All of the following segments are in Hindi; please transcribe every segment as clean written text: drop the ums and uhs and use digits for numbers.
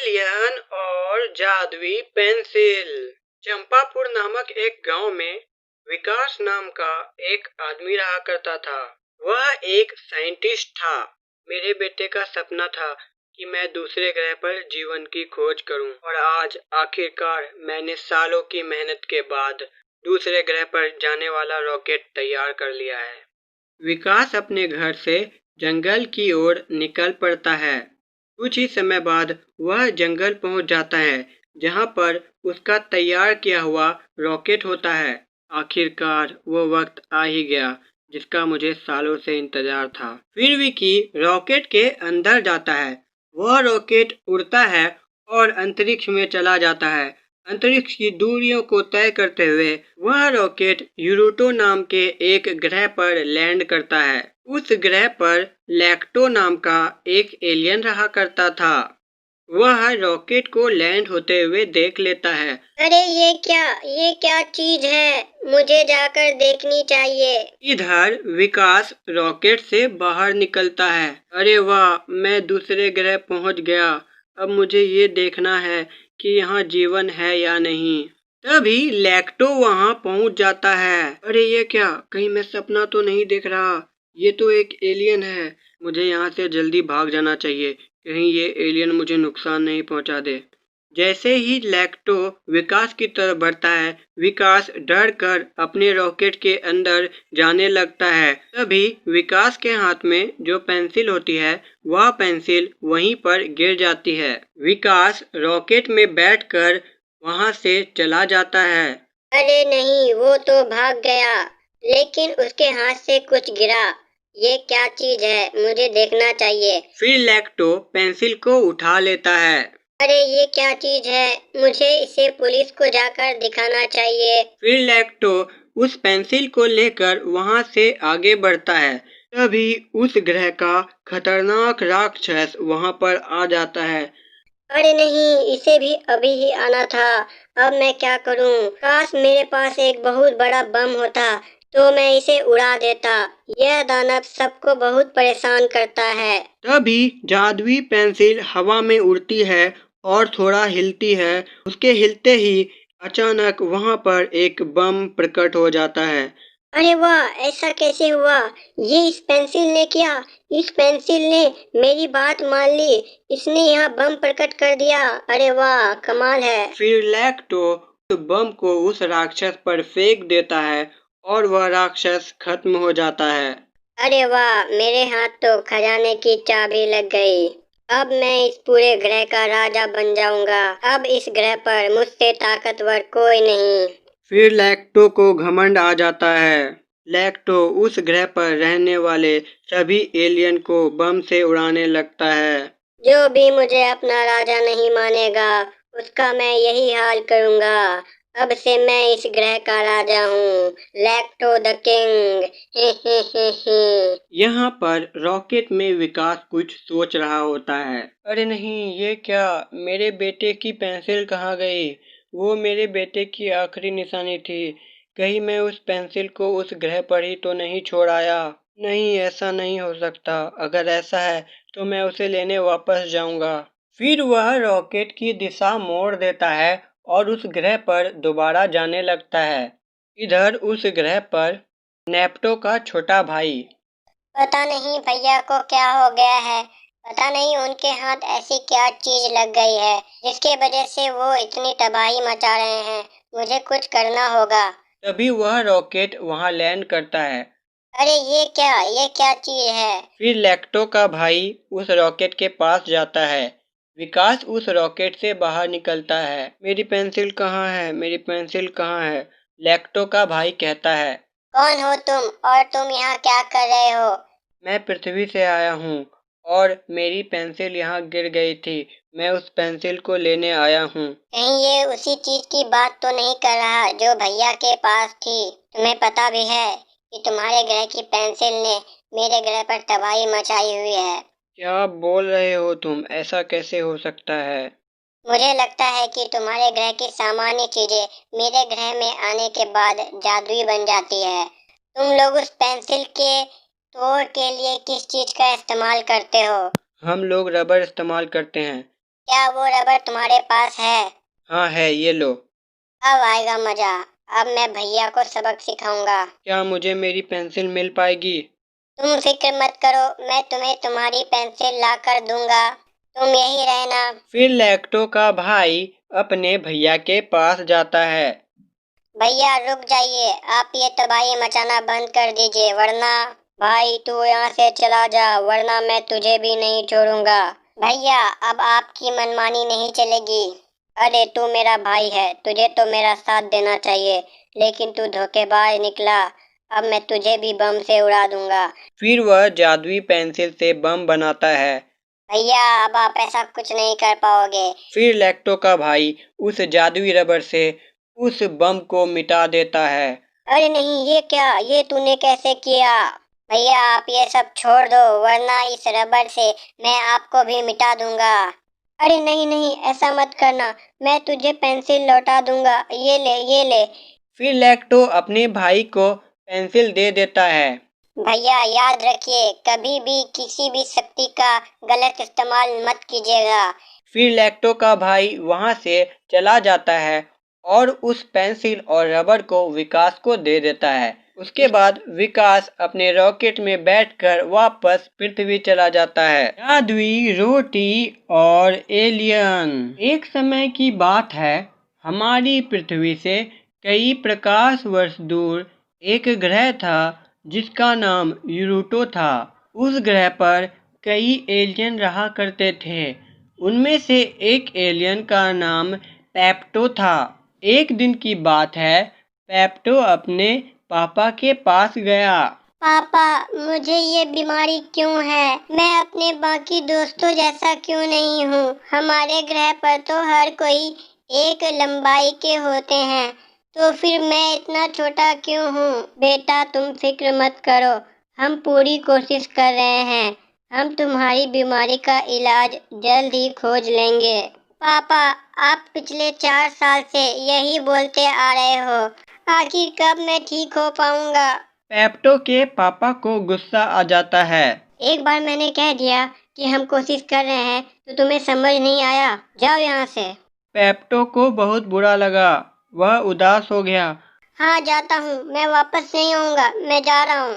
एलियन और जादुई पेंसिल। चंपापुर नामक एक गांव में विकास नाम का एक आदमी रहा करता था। वह एक साइंटिस्ट था। मेरे बेटे का सपना था कि मैं दूसरे ग्रह पर जीवन की खोज करूं और आज आखिरकार मैंने सालों की मेहनत के बाद दूसरे ग्रह पर जाने वाला रॉकेट तैयार कर लिया है। विकास अपने घर से जंगल की ओर निकल पड़ता है। कुछ ही समय बाद वह जंगल पहुंच जाता है जहां पर उसका तैयार किया हुआ रॉकेट होता है। आखिरकार वो वक्त आ ही गया जिसका मुझे सालों से इंतजार था। फिर विकी रॉकेट के अंदर जाता है। वह रॉकेट उड़ता है और अंतरिक्ष में चला जाता है। अंतरिक्ष की दूरियों को तय करते हुए वह रॉकेट यूरोटो नाम के एक ग्रह पर लैंड करता है। उस ग्रह पर लैक्टो नाम का एक एलियन रहा करता था। वह रॉकेट को लैंड होते हुए देख लेता है। अरे ये क्या चीज है? मुझे जाकर देखनी चाहिए। इधर विकास रॉकेट से बाहर निकलता है। अरे वाह, मैं दूसरे ग्रह पहुंच गया। अब मुझे ये देखना है कि यहाँ जीवन है या नहीं। तभी लैक्टो वहां पहुंच जाता है। अरे ये क्या, कहीं मैं सपना तो नहीं देख रहा? ये तो एक एलियन है। मुझे यहाँ से जल्दी भाग जाना चाहिए, कहीं ये एलियन मुझे नुकसान नहीं पहुंचा दे। जैसे ही लैक्टो विकास की तरफ बढ़ता है, विकास डर कर अपने रॉकेट के अंदर जाने लगता है। तभी विकास के हाथ में जो पेंसिल होती है वह पेंसिल वहीं पर गिर जाती है। विकास रॉकेट में बैठकर वहां से चला जाता है। अरे नहीं, वो तो भाग गया, लेकिन उसके हाथ से कुछ गिरा। ये क्या चीज है? मुझे देखना चाहिए। फिर लैक्टो पेंसिल को उठा लेता है। अरे ये क्या चीज है? मुझे इसे पुलिस को जाकर दिखाना चाहिए। फिर लैक्टो उस पेंसिल को लेकर वहां से आगे बढ़ता है। तभी उस ग्रह का खतरनाक राक्षस वहां पर आ जाता है। अरे नहीं, इसे भी अभी ही आना था। अब मैं क्या करूं? काश मेरे पास एक बहुत बड़ा बम होता तो मैं इसे उड़ा देता। यह दानव सबको बहुत परेशान करता है। तभी जादुई पेंसिल हवा में उड़ती है और थोड़ा हिलती है। उसके हिलते ही अचानक वहां पर एक बम प्रकट हो जाता है। अरे वाह, ऐसा कैसे हुआ? ये इस पेंसिल ने किया। इस पेंसिल ने मेरी बात मान ली। इसने यहाँ बम प्रकट कर दिया। अरे वाह, कमाल है। फिर लैक्टो उस बम को उस राक्षस पर फेंक देता है और वह राक्षस खत्म हो जाता है। अरे वाह, मेरे हाथ तो खजाने की चाबी लग गई। अब मैं इस पूरे ग्रह का राजा बन जाऊंगा। अब इस ग्रह पर मुझसे ताकतवर कोई नहीं। फिर लैक्टो को घमंड आ जाता है। लैक्टो उस ग्रह पर रहने वाले सभी एलियन को बम से उड़ाने लगता है। जो भी मुझे अपना राजा नहीं मानेगा, उसका मैं यही हाल करूंगा। अब से मैं इस ग्रह का राजा हूँ, लैक्टो द किंग। हे हे हे हे। यहाँ पर रॉकेट में विकास कुछ सोच रहा होता है। अरे नहीं, ये क्या, मेरे बेटे की पेंसिल कहाँ गई? वो मेरे बेटे की आखिरी निशानी थी। कहीं मैं उस पेंसिल को उस ग्रह पर ही तो नहीं छोड़ आया? नहीं, ऐसा नहीं हो सकता। अगर ऐसा है तो मैं उसे लेने वापस जाऊंगा। फिर वह रॉकेट की दिशा मोड़ देता है और उस ग्रह पर दोबारा जाने लगता है। इधर उस ग्रह पर नेप्टो का छोटा भाई। पता नहीं भैया को क्या हो गया है। पता नहीं उनके हाथ ऐसी क्या चीज लग गई है जिसके वजह से वो इतनी तबाही मचा रहे हैं। मुझे कुछ करना होगा। तभी वह रॉकेट वहां लैंड करता है। अरे ये क्या चीज है? फिर लैक्टो का भाई उस रॉकेट के पास जाता है। विकास उस रॉकेट से बाहर निकलता है। मेरी पेंसिल कहाँ है? मेरी पेंसिल कहाँ है? लैक्टो का भाई कहता है। कौन हो तुम और तुम यहाँ क्या कर रहे हो? मैं पृथ्वी से आया हूँ और मेरी पेंसिल यहाँ गिर गई थी। मैं उस पेंसिल को लेने आया हूँ। कहीं ये उसी चीज की बात तो नहीं कर रहा जो भैया के पास थी? तुम्हें पता भी है कि तुम्हारे ग्रह की पेंसिल ने मेरे ग्रह पर तबाही मचाई हुई है। क्या बोल रहे हो तुम? ऐसा कैसे हो सकता है? मुझे लगता है कि तुम्हारे ग्रह की सामान्य चीजें मेरे ग्रह में आने के बाद जादुई बन जाती है। तुम लोग उस पेंसिल के तोड़ के लिए किस चीज का इस्तेमाल करते हो? हम लोग रबर इस्तेमाल करते हैं। क्या वो रबर तुम्हारे पास है? हाँ है, ये लो। अब आएगा मजा। अब मैं भैया को सबक सिखाऊंगा। क्या मुझे मेरी पेंसिल मिल पाएगी? तुम फिक्र मत करो, मैं तुम्हें तुम्हारी पेंसिल ला कर दूंगा। तुम यही रहना। फिर लैक्टो का भाई अपने भैया के पास जाता है। भैया रुक जाइए, आप ये तबाही मचाना बंद कर दीजिए, वरना भाई तू यहाँ से चला जा, वरना मैं तुझे भी नहीं छोड़ूंगा। भैया अब आपकी मनमानी नहीं चलेगी। अरे तू मेरा भाई है, तुझे तो मेरा साथ देना चाहिए, लेकिन तू धोखेबाज निकला। अब मैं तुझे भी बम से उड़ा दूंगा। फिर वह जादुई पेंसिल से बम बनाता है। भैया अब आप ऐसा कुछ नहीं कर पाओगे। फिर लैक्टो का भाई उस जादुई रबर से उस बम को मिटा देता है। अरे नहीं, ये क्या, ये तूने कैसे किया? भैया आप ये सब छोड़ दो, वरना इस रबर से मैं आपको भी मिटा दूंगा। अरे नहीं नहीं, ऐसा मत करना, मैं तुझे पेंसिल लौटा दूंगा, ये ले ये ले। फिर लैक्टो अपने भाई को पेंसिल दे देता है। भैया याद रखिए, कभी भी किसी भी शक्ति का गलत इस्तेमाल मत कीजिएगा। फिर लैक्टो का भाई वहां से चला जाता है और उस पेंसिल और रबर को विकास को दे देता है। उसके बाद विकास अपने रॉकेट में बैठकर वापस पृथ्वी चला जाता है। जादुई रोटी और एलियन। एक समय की बात है, हमारी पृथ्वी से कई प्रकाश वर्ष दूर एक ग्रह था जिसका नाम यूरोटो था। उस ग्रह पर कई एलियन रहा करते थे। उनमें से एक एलियन का नाम पेप्टो था। एक दिन की बात है, पेप्टो अपने पापा के पास गया। पापा मुझे ये बीमारी क्यों है? मैं अपने बाकी दोस्तों जैसा क्यों नहीं हूँ? हमारे ग्रह पर तो हर कोई एक लंबाई के होते हैं, तो फिर मैं इतना छोटा क्यों हूँ? बेटा तुम फिक्र मत करो, हम पूरी कोशिश कर रहे हैं। हम तुम्हारी बीमारी का इलाज जल्द ही खोज लेंगे। पापा आप पिछले 4 साल से यही बोलते आ रहे हो, आखिर कब मैं ठीक हो पाऊंगा? पेप्टो के पापा को गुस्सा आ जाता है। एक बार मैंने कह दिया कि हम कोशिश कर रहे हैं, तो तुम्हें समझ नहीं आया? जाओ यहाँ से। पेप्टो को बहुत बुरा लगा, वह उदास हो गया। हाँ जाता हूँ, मैं वापस नहीं आऊंगा, मैं जा रहा हूँ।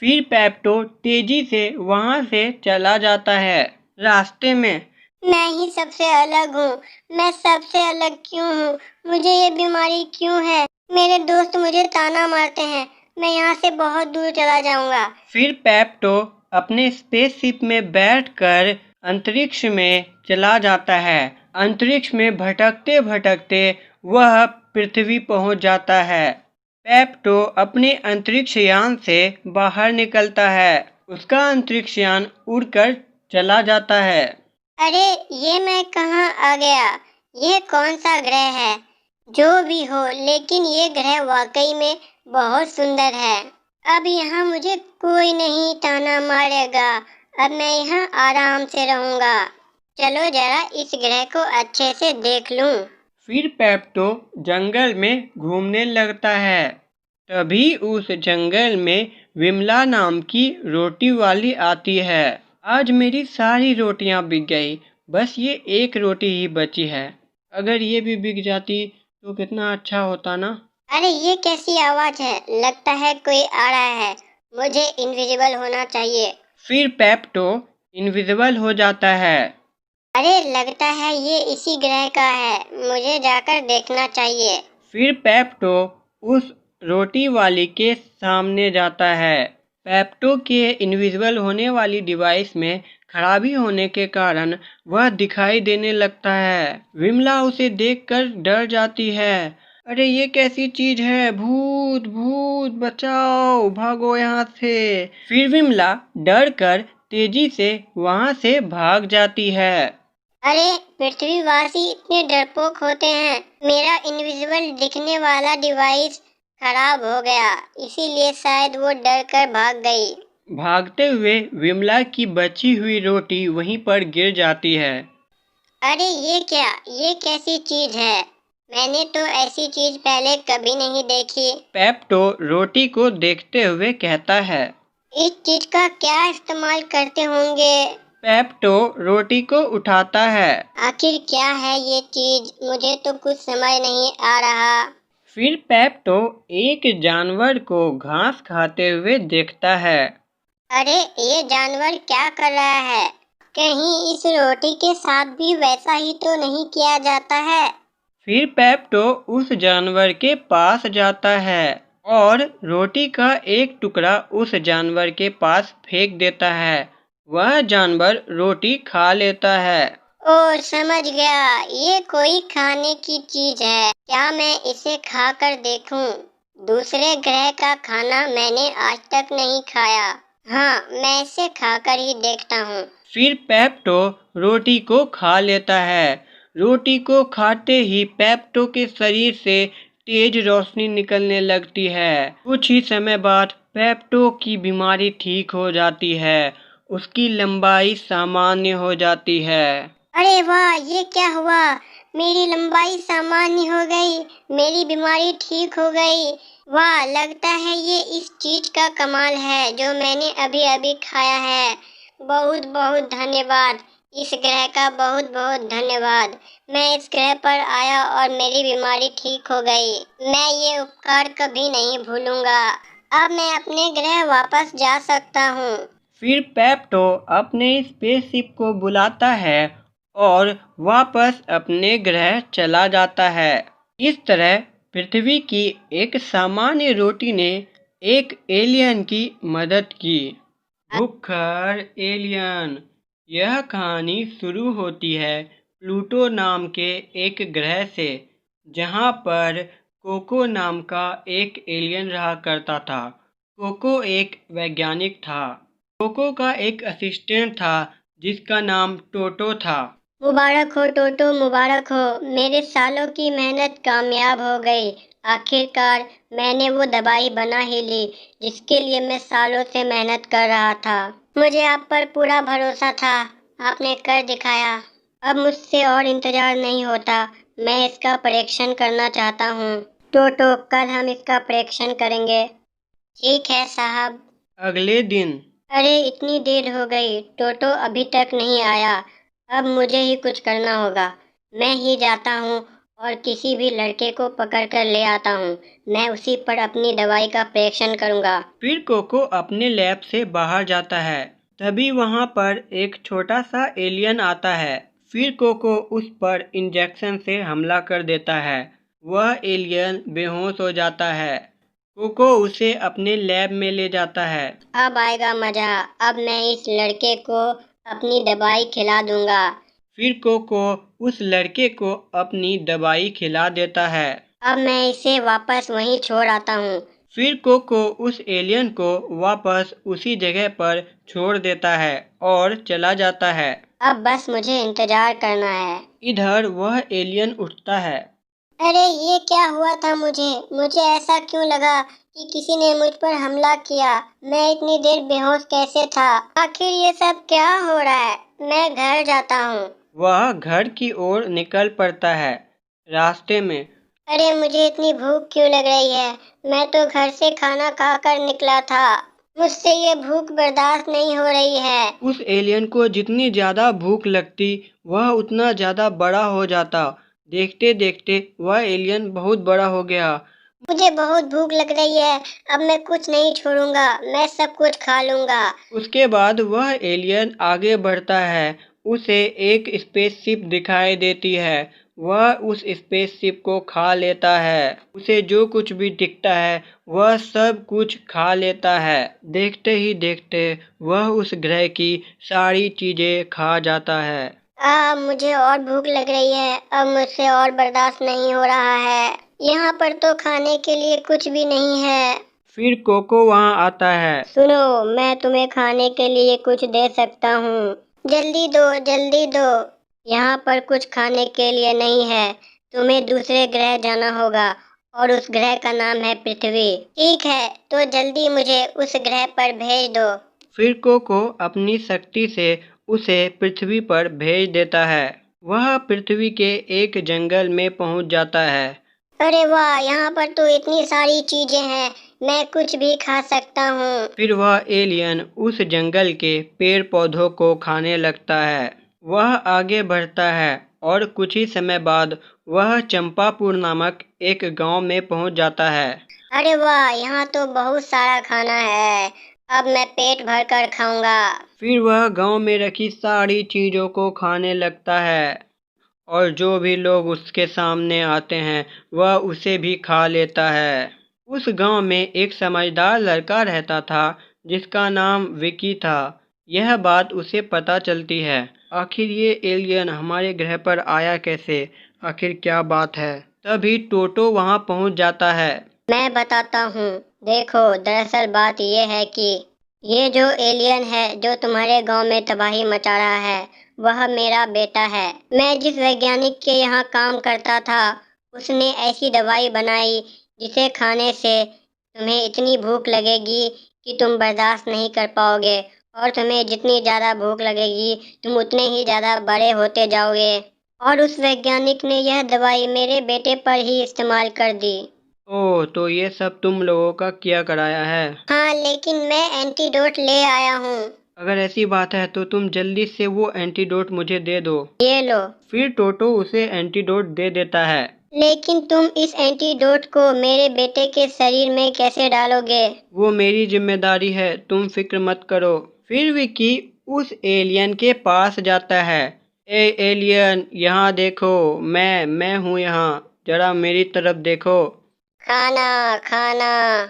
फिर पेप्टो तेजी से वहां से चला जाता है। रास्ते में मैं ही सबसे अलग हूँ, मैं सबसे अलग क्यों हूँ? मुझे ये बीमारी क्यों है? मेरे दोस्त मुझे ताना मारते हैं, मैं यहाँ से बहुत दूर चला जाऊंगा। फिर पेप्टो अपने स्पेसशिप में बैठकर अंतरिक्ष में चला जाता है। अंतरिक्ष में भटकते भटकते वह पृथ्वी पहुंच जाता है। पेप्टो अपने अंतरिक्ष यान से बाहर निकलता है। उसका अंतरिक्ष यान उड़कर चला जाता है। अरे ये मैं कहाँ आ गया? ये कौन सा ग्रह है? जो भी हो, लेकिन ये ग्रह वाकई में बहुत सुंदर है। अब यहाँ मुझे कोई नहीं ताना मारेगा। अब मैं यहाँ आराम से रहूंगा। चलो जरा इस ग्रह को अच्छे से देख लूं। फिर पेप्टो जंगल में घूमने लगता है। तभी उस जंगल में विमला नाम की रोटी वाली आती है। आज मेरी सारी रोटियां बिक गई, बस ये एक रोटी ही बची है। अगर ये भी बिक जाती तो कितना अच्छा होता ना। अरे ये कैसी आवाज है? लगता है कोई आ रहा है। मुझे इनविजिबल होना चाहिए। फिर पेप्टो इनविजिबल हो जाता है। अरे लगता है ये इसी ग्रह का है, मुझे जाकर देखना चाहिए। फिर पेप्टो उस रोटी वाली के सामने जाता है। पेप्टो के इनविजिबल होने वाली डिवाइस में खराबी होने के कारण वह दिखाई देने लगता है। विमला उसे देखकर डर जाती है। अरे ये कैसी चीज है? भूत भूत बचाओ, भागो यहाँ से। फिर विमला डर कर तेजी से वहां से भाग जाती है। अरे पृथ्वीवासी इतने डरपोक होते हैं। मेरा इनविजिबल दिखने वाला डिवाइस खराब हो गया, इसीलिए शायद वो डर कर भाग गई। भागते हुए विमला की बची हुई रोटी वहीं पर गिर जाती है। अरे ये क्या, ये कैसी चीज है? मैंने तो ऐसी चीज पहले कभी नहीं देखी। पेप्टो रोटी को देखते हुए कहता है। इस चीज का क्या इस्तेमाल करते होंगे? पेप्टो रोटी को उठाता है। आखिर क्या है ये चीज, मुझे तो कुछ समझ नहीं आ रहा। फिर पेप्टो एक जानवर को घास खाते हुए देखता है। अरे ये जानवर क्या कर रहा है? कहीं इस रोटी के साथ भी वैसा ही तो नहीं किया जाता है? फिर पेप्टो उस जानवर के पास जाता है और रोटी का एक टुकड़ा उस जानवर के पास फेंक देता है। वह जानवर रोटी खा लेता है। ओह समझ गया, ये कोई खाने की चीज है। क्या मैं इसे खाकर देखूं? दूसरे ग्रह का खाना मैंने आज तक नहीं खाया। हाँ, मैं इसे खाकर ही देखता हूँ। फिर पेप्टो रोटी को खा लेता है। रोटी को खाते ही पेप्टो के शरीर से तेज रोशनी निकलने लगती है। कुछ ही समय बाद पेप्टो की बीमारी ठीक हो जाती है। उसकी लंबाई सामान्य हो जाती है। अरे वाह, ये क्या हुआ? मेरी लंबाई सामान्य हो गई, मेरी बीमारी ठीक हो गई। वाह, लगता है ये इस चीज का कमाल है जो मैंने अभी अभी खाया है। बहुत बहुत धन्यवाद, इस ग्रह का बहुत बहुत धन्यवाद। मैं इस ग्रह पर आया और मेरी बीमारी ठीक हो गई। मैं ये उपकार कभी नहीं भूलूंगा। अब मैं अपने ग्रह वापस जा सकता हूँ। फिर पेप्टो अपने स्पेसशिप को बुलाता है और वापस अपने ग्रह चला जाता है। इस तरह पृथ्वी की एक सामान्य रोटी ने एक एलियन की मदद की। भुक्खड़ एलियन। यह कहानी शुरू होती है प्लूटो नाम के एक ग्रह से, जहां पर कोको नाम का एक एलियन रहा करता था। कोको एक वैज्ञानिक था। कोको का एक असिस्टेंट था जिसका नाम टोटो था। मुबारक हो टोटो, मुबारक हो। मेरे सालों की मेहनत कामयाब हो गई। आखिरकार मैंने वो दवाई बना ही ली जिसके लिए मैं सालों से मेहनत कर रहा था। मुझे आप पर पूरा भरोसा था, आपने कर दिखाया। अब मुझसे और इंतजार नहीं होता, मैं इसका परीक्षण करना चाहता हूँ। टोटो, कल हम इसका परीक्षण करेंगे। ठीक है साहब। अगले दिन। अरे इतनी देर हो गई, टोटो अभी तक नहीं आया। अब मुझे ही कुछ करना होगा। मैं ही जाता हूँ और किसी भी लड़के को पकड़ कर ले आता हूँ। मैं उसी पर अपनी दवाई का परीक्षण करूँगा। फिर कोको अपने लैब से बाहर जाता है। तभी वहां पर एक छोटा सा एलियन आता है। फिर कोको उस पर इंजेक्शन से हमला कर देता है। वह एलियन बेहोश हो जाता है। कोको उसे अपने लैब में ले जाता है। अब आएगा मजा। अब मैं इस लड़के को अपनी दवाई खिला दूंगा। फिर कोको उस लड़के को अपनी दवाई खिला देता है। अब मैं इसे वापस वहीं छोड़ आता हूँ। फिर कोको उस एलियन को वापस उसी जगह पर छोड़ देता है और चला जाता है। अब बस मुझे इंतजार करना है। इधर वह एलियन उठता है। अरे ये क्या हुआ था? मुझे ऐसा क्यों लगा कि किसी ने मुझ पर हमला किया? मैं इतनी देर बेहोश कैसे था? आखिर ये सब क्या हो रहा है? मैं घर जाता हूँ। वह घर की ओर निकल पड़ता है। रास्ते में अरे मुझे इतनी भूख क्यों लग रही है? मैं तो घर से खाना खाकर निकला था। मुझसे ये भूख बर्दाश्त नहीं हो रही है। उस एलियन को जितनी ज्यादा भूख लगती वह उतना ज्यादा बड़ा हो जाता। देखते देखते वह एलियन बहुत बड़ा हो गया। मुझे बहुत भूख लग रही है। अब मैं कुछ नहीं छोड़ूंगा, मैं सब कुछ खा लूंगा। उसके बाद वह एलियन आगे बढ़ता है। उसे एक स्पेसशिप दिखाई देती है। वह उस स्पेसशिप को खा लेता है। उसे जो कुछ भी दिखता है वह सब कुछ खा लेता है। देखते ही देखते वह उस ग्रह की सारी चीजें खा जाता है। मुझे और भूख लग रही है। अब मुझसे और बर्दाश्त नहीं हो रहा है। यहाँ पर तो खाने के लिए कुछ भी नहीं है। फिर कोको वहाँ आता है। सुनो, मैं तुम्हें खाने के लिए कुछ दे सकता हूँ। जल्दी दो, जल्दी दो। यहाँ पर कुछ खाने के लिए नहीं है। तुम्हें दूसरे ग्रह जाना होगा और उस ग्रह का नाम है पृथ्वी। ठीक है, तो जल्दी मुझे उस ग्रह पर भेज दो। फिर कोको अपनी शक्ति से उसे पृथ्वी पर भेज देता है। वह पृथ्वी के एक जंगल में पहुंच जाता है। अरे वाह, यहाँ पर तो इतनी सारी चीजें हैं। मैं कुछ भी खा सकता हूँ। फिर वह एलियन उस जंगल के पेड़ पौधों को खाने लगता है। वह आगे बढ़ता है और कुछ ही समय बाद वह चंपापुर नामक एक गांव में पहुंच जाता है। अरे वाह, यहाँ तो बहुत सारा खाना है। अब मैं पेट भर कर खाऊंगा। फिर वह गांव में रखी सारी चीजों को खाने लगता है और जो भी लोग उसके सामने आते हैं वह उसे भी खा लेता है। उस गांव में एक समझदार लड़का रहता था जिसका नाम विकी था। यह बात उसे पता चलती है। आखिर ये एलियन हमारे ग्रह पर आया कैसे? आखिर क्या बात है? तभी टोटो वहां पहुंच जाता है। मैं बताता हूँ। देखो, दरअसल बात ये है कि ये जो एलियन है जो तुम्हारे गांव में तबाही मचा रहा है, वह मेरा बेटा है। मैं जिस वैज्ञानिक के यहाँ काम करता था, उसने ऐसी दवाई बनाई जिसे खाने से तुम्हें इतनी भूख लगेगी कि तुम बर्दाश्त नहीं कर पाओगे, और तुम्हें जितनी ज़्यादा भूख लगेगी तुम उतने ही ज़्यादा बड़े होते जाओगे। और उस वैज्ञानिक ने यह दवाई मेरे बेटे पर ही इस्तेमाल कर दी। ओह, तो ये सब तुम लोगों का किया कराया है। हाँ, लेकिन मैं एंटीडोट ले आया हूँ। अगर ऐसी बात है तो तुम जल्दी से वो एंटीडोट मुझे दे दो। ये लो। फिर टोटो उसे एंटीडोट दे देता है। लेकिन तुम इस एंटीडोट को मेरे बेटे के शरीर में कैसे डालोगे? वो मेरी जिम्मेदारी है, तुम फिक्र मत करो। फिर विकी उस एलियन के पास जाता है। ए एलियन, यहाँ देखो, मैं हूँ यहाँ, जरा मेरी तरफ देखो। खाना, खाना।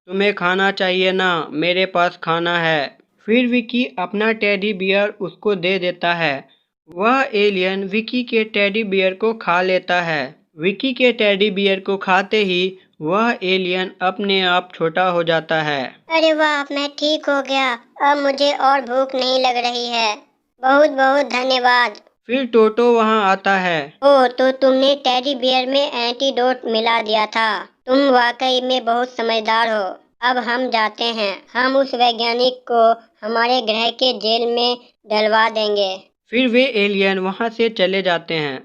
तुम्हें खाना चाहिए ना? मेरे पास खाना है। फिर विकी अपना टेडी बियर उसको दे देता है। वह एलियन विकी के टेडी बियर को खा लेता है। विकी के टेडी बियर को खाते ही वह एलियन अपने आप छोटा हो जाता है। अरे वाह, मैं ठीक हो गया। अब मुझे और भूख नहीं लग रही है। बहुत बहुत धन्यवाद। फिर टोटो वहां आता है। ओह, तो तुमने टेडी बियर में एंटीडोट मिला दिया था। तुम वाकई में बहुत समझदार हो। अब हम जाते हैं। हम उस वैज्ञानिक को हमारे ग्रह के जेल में डलवा देंगे। फिर वे एलियन वहां से चले जाते हैं।